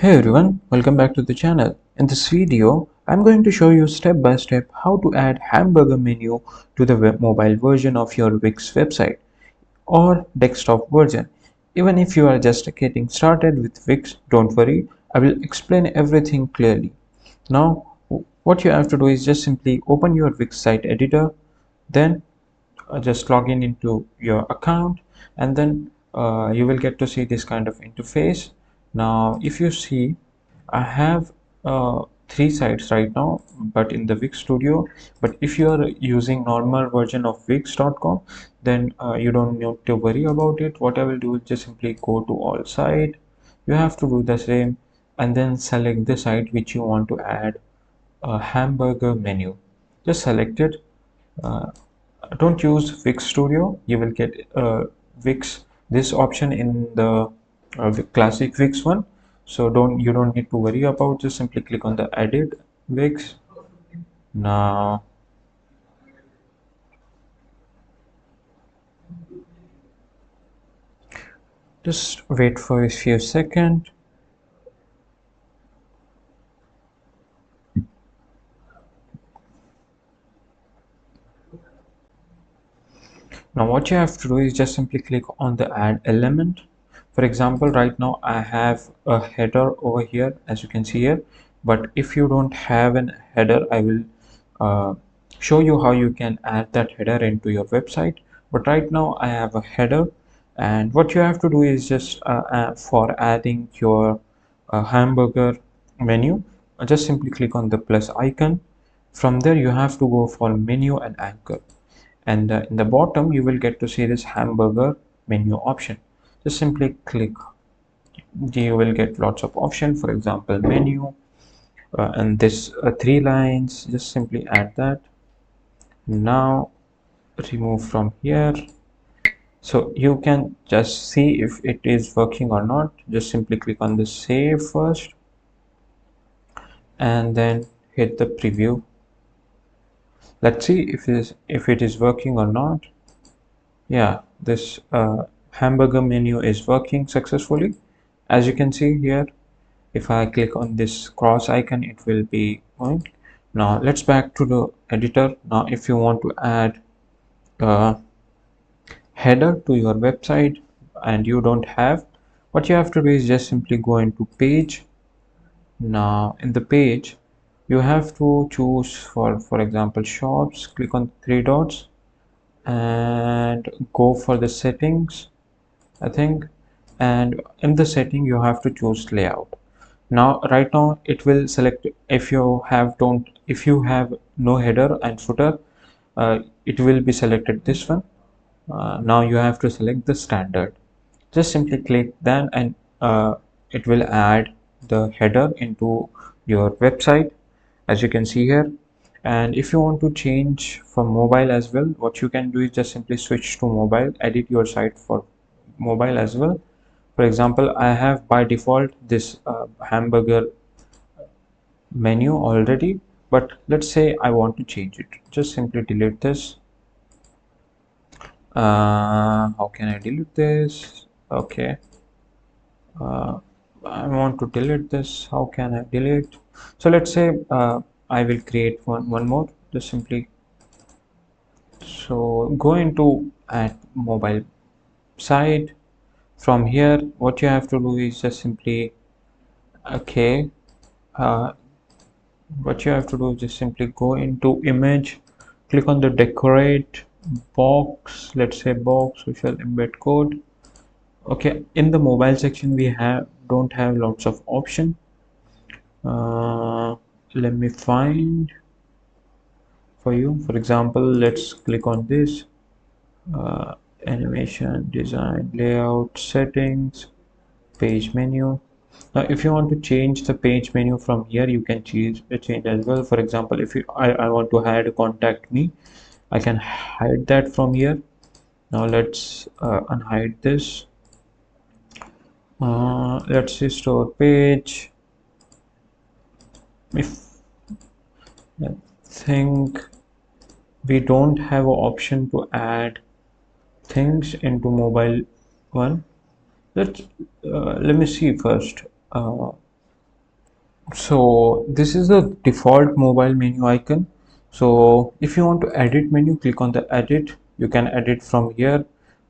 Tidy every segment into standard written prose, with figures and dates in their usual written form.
Hey everyone, welcome back to the channel. In this video, I'm going to show you step by step how to add hamburger menu to the mobile version of your Wix website or desktop version. Even if you are just getting started with Wix, don't worry, I will explain everything clearly. Now, what you have to do is just simply open your Wix site editor, then just log in into your account, and then you will get to see this kind of interface. Now if you see, I have three sites right now but in the Wix studio, but if you are using normal version of wix.com, then you don't need to worry about it. What I will do is just simply go to all site. You have to do the same and then select the site which you want to add a hamburger menu. Just select it. uh, don't use Wix Studio. You will get Wix this option in the classic Wix one. So don't need to worry about. Just simply click on the edit Wix. Now just wait for a few seconds. Now what you have to do is just simply click on the add element. For example, right now I have a header over here, as you can see here, but if you don't have an header, I will uh, show you how you can add that header into your website. But right now I have a header, and what you have to do is just for adding your hamburger menu, just simply click on the plus icon. From there you have to go for menu and anchor, and in the bottom you will get to see this hamburger menu option. Just simply click. You will get lots of options, for example menu, and this three lines, just simply add that. Now remove from here, so you can just see if it is working or not. Just simply click on the save first and then hit the preview. Let's see if it is working or not. Yeah, this hamburger menu is working successfully. As you can see here, if I click on this cross icon, it will be going. Now let's back to the editor. Now if you want to add a header to your website and you don't have, what you have to do is just simply go into page. Now in the page you have to choose for example shops. Click on three dots and go for the settings, I think, and in the setting you have to choose layout. Now right now it will select if you have no header and footer, it will be selected this one. Now you have to select the standard. Just simply click then, and it will add the header into your website, as you can see here. And if you want to change for mobile as well, what you can do is just simply switch to mobile, edit your site for mobile as well. For example, I have by default this hamburger menu already, but let's say I want to change it. Just simply delete this. How can I delete this? Okay, I want to delete this. How can I delete? So let's say I will create one more. Just simply, so go into at mobile site. From here what you have to do is just simply, okay, uh, what you have to do is just simply go into image, click on the decorate box. Let's say box we shall embed code. Okay, in the mobile section we don't have lots of option. Let me find for you. For example, let's click on this, uh, animation, design, layout, settings, page menu. Now if you want to change the page menu from here, you can change as well. For example, if I want to hide contact me, I can hide that from here. Now let's unhide this. Let's see store page. If I think we don't have an option to add things into mobile one. Let me see first. So this is the default mobile menu icon. So if you want to edit menu, click on the edit. You can edit from here.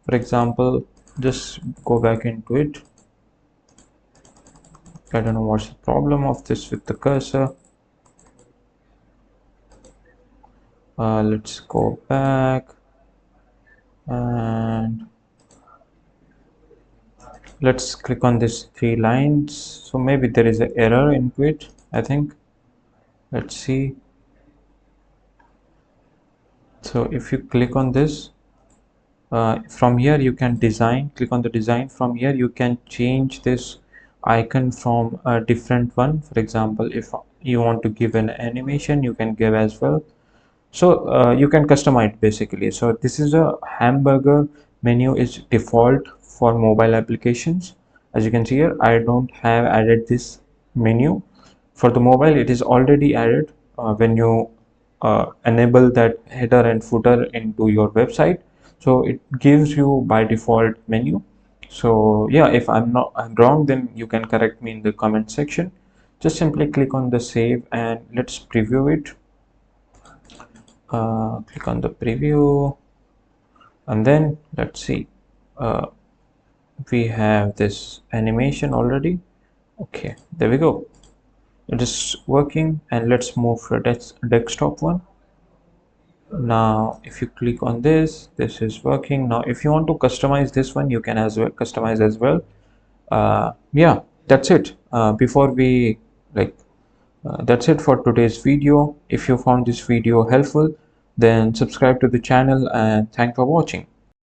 For example, just go back into it. I don't know what's the problem of this with the cursor. Let's go back and let's click on these three lines. So maybe there is an error into it, I think. Let's see. So if you click on this, from here you can design, click on the design. From here you can change this icon from a different one. For example, if you want to give an animation, you can give as well. So you can customize it basically. So this is a hamburger menu is default for mobile applications. As you can see here, I don't have added this menu for the mobile. It is already added when you enable that header and footer into your website. So it gives you by default menu. So yeah, if I'm wrong, then you can correct me in the comment section. Just simply click on the save and let's preview it. Click on the preview and then let's see, uh, we have this animation already. Okay, there we go. It is working, and let's move to the desktop one. Now if you click on this is working. Now if you want to customize this one, you can as well customize as well. Yeah, that's it. Before we like That's it for today's video. If you found this video helpful, then subscribe to the channel and thanks for watching.